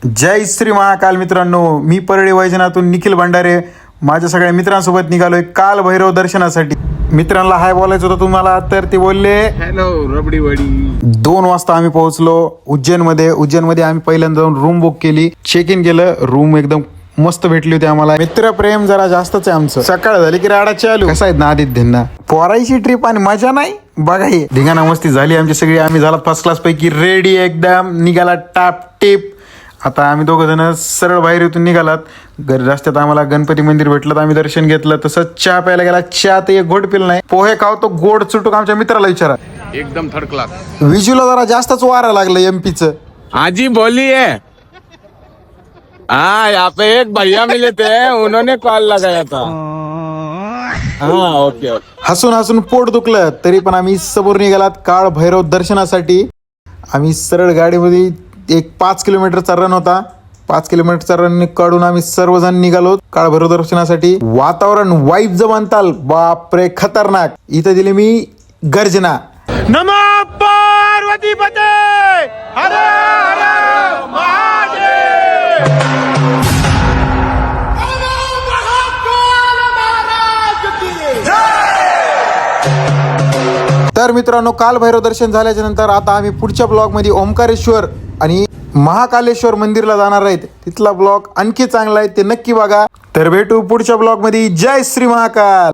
जय श्री महाकाल मित्रांनो, मी परळी वैजनाथून निखिल भंडारे माझ्या सगळ्या मित्रांसोबत निघालोय काल भैरव दर्शनासाठी. मित्रांना हाय बोलायचं होतं तुम्हाला, तर ते बोलले हॅलो रबडी वडी. 2 वाजता आम्ही पोहोचलो उज्जैनमध्ये आम्ही पहिल्यांदा जाऊन रूम बुक केली, चेक इन केलं. रूम एकदम मस्त भेटली होती आम्हाला. मित्रप्रेम जरा जास्तच आहे आमचं. सकाळ झाली की राडा चालू. कसं आहेत ना आदित्यना पोरायची ट्रिप आणि मजा नाही बघा. हे धिंगाणा मस्ती झाली आमची सगळी. आम्ही झाला फर्स्ट क्लास पैकी रेडी, एकदम निघाला टाप टिप. आता आम्ही दोघं जण सरळ बाहेर इथून निघालात. रस्त्यात आम्हाला गणपती मंदिर भेटलं, आम्ही दर्शन घेतलं. तसंच चहा प्यायला गेला. चहा तर एक गोड पिल नाही. पोहे खाव तो गोड चुटूक आमच्या मित्राला विचारा. एकदम थर्ड क्लास. विजूला जरा जास्तच वारा लागलं एमपीचं. आजी बोली है. हाँ यहाँ पे एक भैया मिले थे, उन्होंने कॉल लगाया था. हाँ ओके ओके. हसून हसून पोट दुखलं तरी पण आम्ही समोर निघालात काळ भैरव दर्शनासाठी. आम्ही सरळ गाडीमध्ये एक 5 किलोमीटरचा रन होता. 5 किलोमीटरचा रन काढून आम्ही सर्वजण निघालो काळ भैरव दर्शनासाठी. वातावरण वाईब जर म्हणताल बापरे खतरनाक. इथं दिली मी गर्जना. नमः पार्वती पते हर हर महादेव. तर मित्रांनो, काल भैरव दर्शन झाल्याच्या नंतर आता आम्ही पुढच्या ब्लॉगमध्ये ओंकारेश्वर आणि महाकालेश्वर मंदिरला जाणार आहेत. तिथला ब्लॉग आणखी चांगला आहे, ते नक्की बघा. तर भेटू पुढच्या ब्लॉगमध्ये. जय श्री महाकाल.